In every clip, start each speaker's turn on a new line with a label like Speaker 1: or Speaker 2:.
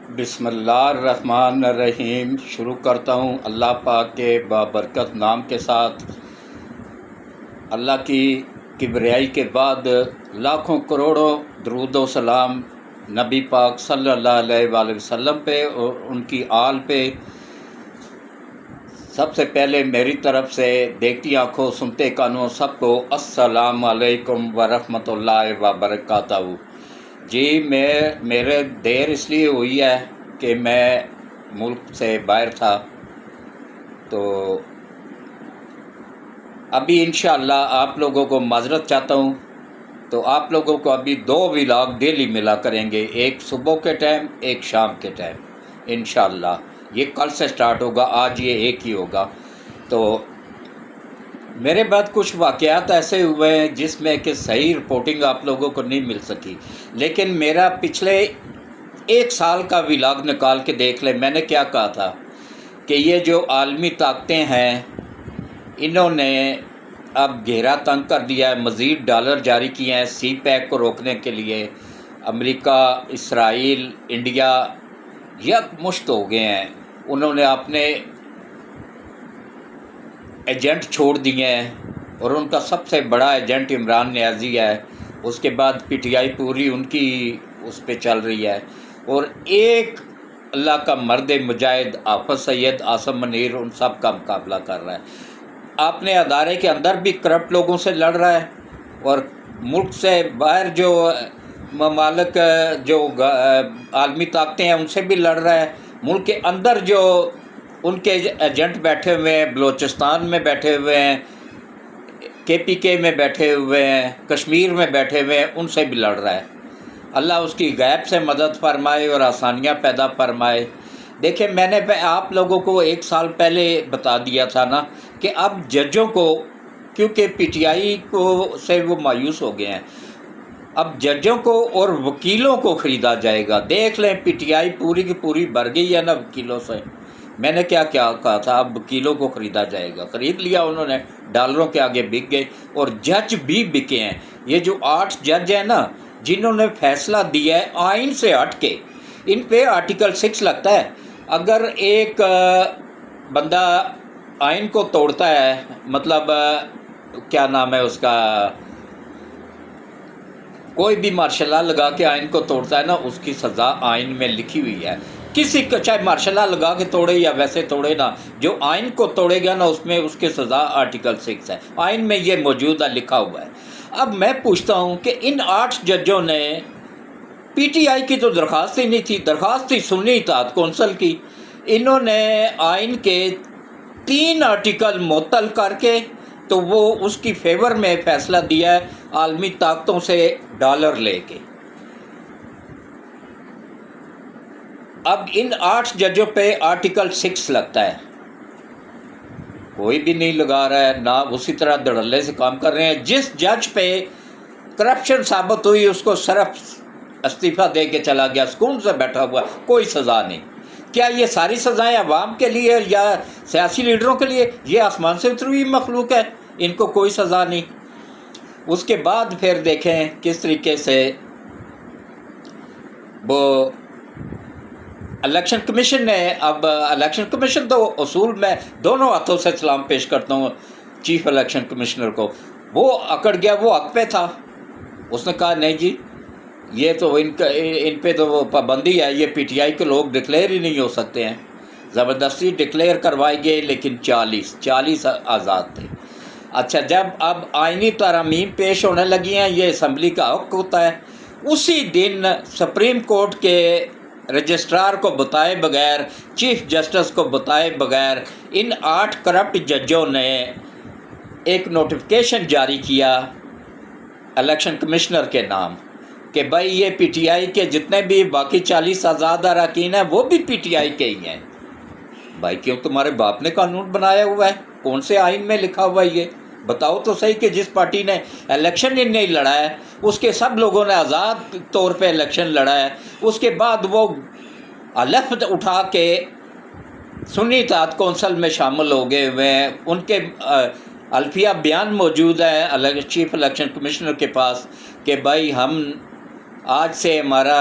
Speaker 1: بسم اللہ الرحمن الرحیم۔ شروع کرتا ہوں اللہ پاک کے بابرکت نام کے ساتھ۔ اللہ کی کبریائی کے بعد لاکھوں کروڑوں درود و سلام نبی پاک صلی اللہ علیہ وآلہ وسلم پہ اور ان کی آل پہ۔ سب سے پہلے میری طرف سے دیکھتی آنکھوں سنتے کانوں سب کو السلام علیکم ورحمۃ اللہ وبرکاتہ۔ جی میرے دیر اس لیے ہوئی ہے کہ میں ملک سے باہر تھا، تو ابھی انشاءاللہ آپ لوگوں کو معذرت چاہتا ہوں۔ تو آپ لوگوں کو ابھی 2 ولاگ ڈیلی ملا کریں گے، ایک صبح کے ٹائم ایک شام کے ٹائم انشاءاللہ۔ یہ کل سے سٹارٹ ہوگا، آج یہ ایک ہی ہوگا۔ تو میرے بعد کچھ واقعات ایسے ہوئے ہیں جس میں کہ صحیح رپورٹنگ آپ لوگوں کو نہیں مل سکی، لیکن میرا پچھلے 1 سال کا ولاگ نکال کے دیکھ لیں۔ میں نے کیا کہا تھا کہ یہ جو عالمی طاقتیں ہیں انہوں نے اب گھیرا تنگ کر دیا ہے، مزید ڈالر جاری کیے ہیں سی پیک کو روکنے کے لیے۔ امریکہ، اسرائیل، انڈیا یک مشت ہو گئے ہیں، انہوں نے اپنے ایجنٹ چھوڑ دیے ہیں، اور ان کا سب سے بڑا ایجنٹ عمران نیازی ہے۔ اس کے بعد پی ٹی آئی پوری ان کی اس پہ چل رہی ہے، اور ایک اللہ کا مرد مجاہد حافظ سید عاصم منیر ان سب کا مقابلہ کر رہا ہے۔ اپنے ادارے کے اندر بھی کرپٹ لوگوں سے لڑ رہا ہے، اور ملک سے باہر جو ممالک جو عالمی طاقتیں ہیں ان سے بھی لڑ رہا ہے۔ ملک کے اندر جو ان کے ایجنٹ بیٹھے ہوئے ہیں، بلوچستان میں بیٹھے ہوئے ہیں، کے پی کے میں بیٹھے ہوئے ہیں، کشمیر میں بیٹھے ہوئے ہیں، ان سے بھی لڑ رہا ہے۔ اللہ اس کی غیب سے مدد فرمائے اور آسانیاں پیدا فرمائے۔ دیکھیں، میں نے آپ لوگوں کو 1 سال پہلے بتا دیا تھا نا کہ اب ججوں کو، کیونکہ پی ٹی آئی کو سے وہ مایوس ہو گئے ہیں، اب ججوں کو اور وکیلوں کو خریدا جائے گا۔ دیکھ لیں پی ٹی آئی پوری کی پوری بھر گئی ہے نا وکیلوں سے۔ میں نے کیا کہا تھا، اب وکیلوں کو خریدا جائے گا۔ خرید لیا انہوں نے، ڈالروں کے آگے بک گئے، اور جج بھی بکے ہیں۔ یہ جو 8 جج ہیں نا جنہوں نے فیصلہ دیا ہے آئین سے ہٹ کے، ان پہ آرٹیکل 6 لگتا ہے۔ اگر ایک بندہ آئین کو توڑتا ہے، مطلب کیا نام ہے اس کا، کوئی بھی مارشل لا لگا کے آئین کو توڑتا ہے نا، اس کی سزا آئین میں لکھی ہوئی ہے۔ کسی کو چاہے مارشل لا لگا کے توڑے یا ویسے توڑے نا، جو آئین کو توڑے گا نا اس میں اس کی سزا آرٹیکل 6 ہے، آئین میں یہ موجود ہے، لکھا ہوا ہے۔ اب میں پوچھتا ہوں کہ ان 8 ججوں نے، پی ٹی آئی کی تو درخواست ہی نہیں تھی، درخواست تھی سنی اطاعت کونسل کی، انہوں نے آئین کے 3 آرٹیکل معطل کر کے تو وہ اس کی فیور میں فیصلہ دیا ہے عالمی طاقتوں سے ڈالر لے کے۔ اب ان 8 ججوں پہ آرٹیکل 6 لگتا ہے، کوئی بھی نہیں لگا رہا ہے، نہ اسی طرح دھڑلے سے کام کر رہے ہیں۔ جس جج پہ کرپشن ثابت ہوئی اس کو صرف استعفیٰ دے کے چلا گیا، سکون سے بیٹھا ہوا، کوئی سزا نہیں۔ کیا یہ ساری سزائیں عوام کے لیے یا سیاسی لیڈروں کے لیے؟ یہ آسمان سے اتری ہوئی مخلوق ہے، ان کو کوئی سزا نہیں۔ اس کے بعد پھر دیکھیں کس طریقے سے وہ الیکشن کمیشن نے، اب الیکشن کمیشن تو اصول میں دونوں ہاتھوں سے سلام پیش کرتا ہوں چیف الیکشن کمشنر کو، وہ اکڑ گیا، وہ حق پہ تھا۔ اس نے کہا نہیں جی، یہ تو ان پہ تو وہ پابندی ہے، یہ پی ٹی آئی کے لوگ ڈکلیئر ہی نہیں ہو سکتے ہیں۔ زبردستی ڈکلیئر کروائی گئی، لیکن 40 آزاد تھے۔ اچھا، جب اب آئینی ترامیم پیش ہونے لگی ہیں، یہ اسمبلی کا حق ہوتا ہے، اسی دن سپریم کورٹ کے رجسٹرار کو بتائے بغیر، چیف جسٹس کو بتائے بغیر، ان 8 کرپٹ ججوں نے ایک نوٹیفیکیشن جاری کیا الیکشن کمشنر کے نام کہ بھائی یہ پی ٹی آئی کے جتنے بھی باقی 40 آزاد اراکین ہیں وہ بھی پی ٹی آئی کے ہی ہیں۔ بھائی کیوں تمہارے باپ نے قانون بنایا ہوا ہے؟ کون سے آئین میں لکھا ہوا ہے یہ؟ بتاؤ تو صحیح کہ جس پارٹی نے الیکشن ہی نہیں لڑا ہے اس کے سب لوگوں نے آزاد طور پہ الیکشن لڑا ہے، اس کے بعد وہ حلف اٹھا کے سنی اطاعت کونسل میں شامل ہو گئے ہوئے ہیں۔ ان کے الفیہ بیان موجود ہے چیف الیکشن کمشنر کے پاس کہ بھائی ہم آج سے ہمارا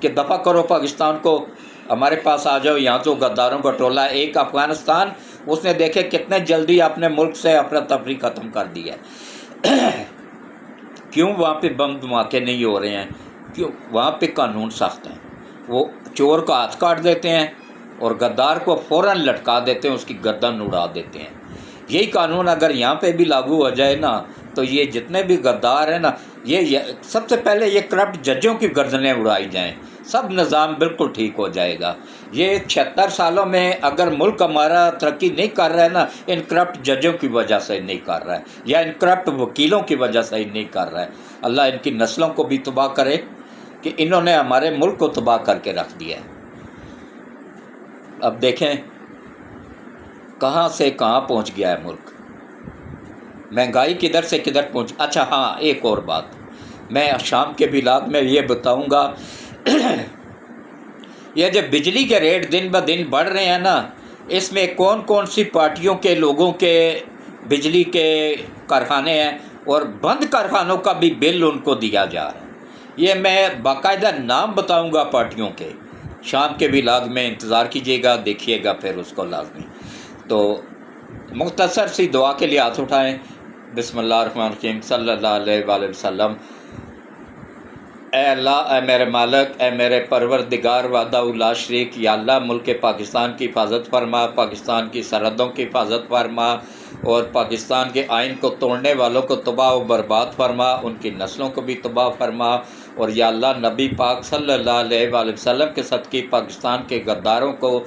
Speaker 1: کہ دفع کرو پاکستان کو، ہمارے پاس آ جاؤ، یہاں تو غداروں کا ٹولہ ہے۔ ایک افغانستان، اس نے دیکھے کتنے جلدی اپنے ملک سے افراتفری ختم کر دی ہے۔ کیوں وہاں پہ بم دھماکے نہیں ہو رہے ہیں؟ کیوں؟ وہاں پہ قانون سخت ہیں، وہ چور کا ہاتھ کاٹ دیتے ہیں اور غدار کو فوراً لٹکا دیتے ہیں، اس کی گردن اڑا دیتے ہیں۔ یہی قانون اگر یہاں پہ بھی لاگو ہو جائے نا، تو یہ جتنے بھی غدار ہیں نا، یہ سب سے پہلے یہ کرپٹ ججوں کی گردنیں اڑائی جائیں، سب نظام بالکل ٹھیک ہو جائے گا۔ یہ 76 سالوں میں اگر ملک ہمارا ترقی نہیں کر رہا ہے نا، ان کرپٹ ججوں کی وجہ سے نہیں کر رہا ہے، یا ان کرپٹ وکیلوں کی وجہ سے نہیں کر رہا ہے۔ اللہ ان کی نسلوں کو بھی تباہ کرے کہ انہوں نے ہمارے ملک کو تباہ کر کے رکھ دیا ہے۔ اب دیکھیں کہاں سے کہاں پہنچ گیا ہے ملک، مہنگائی کدھر سے کدھر پہنچ۔ اچھا ہاں، ایک اور بات میں شام کے ولاگ میں یہ بتاؤں گا، یہ جو بجلی کے ریٹ دن بہ دن بڑھ رہے ہیں نا، اس میں کون کون سی پارٹیوں کے لوگوں کے بجلی کے کارخانے ہیں، اور بند کارخانوں کا بھی بل ان کو دیا جا رہا ہے۔ یہ میں باقاعدہ نام بتاؤں گا پارٹیوں کے، شام کے ولاگ میں انتظار کیجیے گا، دیکھیے گا پھر اس کو لازمی۔ تو مختصر سی دعا کے لیے ہاتھ اٹھائیں۔ بسم اللہ الرحمن الرحیم، صلی اللہ علیہ وآلہ وسلم۔ اے اللہ، اے میرے مالک، اے میرے پروردگار وحدہ لا شریک، یا اللہ ملک پاکستان کی حفاظت فرما، پاکستان کی سرحدوں کی حفاظت فرما، اور پاکستان کے آئین کو توڑنے والوں کو تباہ و برباد فرما، ان کی نسلوں کو بھی تباہ فرما، اور یا اللہ نبی پاک صلی اللہ علیہ وآلہ وسلم کے صدقے پاکستان کے غداروں کو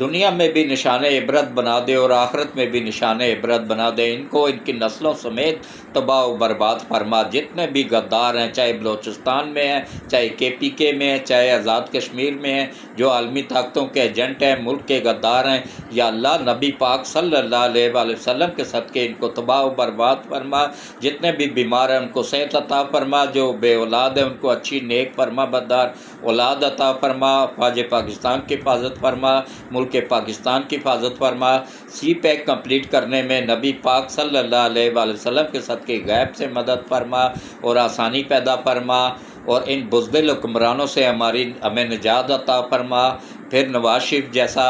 Speaker 1: دنیا میں بھی نشان عبرت بنا دے اور آخرت میں بھی نشان عبرت بنا دے، ان کو ان کی نسلوں سمیت تباہ و برباد فرما۔ جتنے بھی غدار ہیں، چاہے بلوچستان میں ہیں، چاہے KPK میں ہیں، چاہے آزاد کشمیر میں ہیں، جو عالمی طاقتوں کے ایجنٹ ہیں، ملک کے غدار ہیں، یا اللہ نبی پاک صلی اللہ علیہ وآلہ وسلم کے صدقے ان کو تباہ و برباد فرما۔ جتنے بھی بیمار ہیں ان کو صحت عطا فرما، جو بے اولاد ہیں ان کو اچھی نیک فرما بردار اولاد عطا فرما، فوج پاکستان کی حفاظت فرما، ملک پاکستان کی حفاظت فرما۔ سی پیک کمپلیٹ کرنے میں نبی پاک صلی اللہ علیہ وآلہ وسلم کے صدقے غیب سے مدد فرما اور آسانی پیدا فرما، اور ان بزدل حکمرانوں سے ہمیں نجات عطا فرما۔ پھر نواز شریف جیسا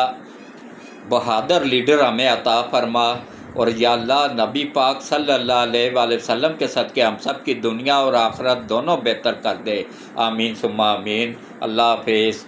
Speaker 1: بہادر لیڈر ہمیں عطا فرما، اور یا اللہ نبی پاک صلی اللہ علیہ وآلہ وسلم کے صدقے ہم سب کی دنیا اور آخرت دونوں بہتر کر دے، آمین ثم آمین۔ اللہ حافظ۔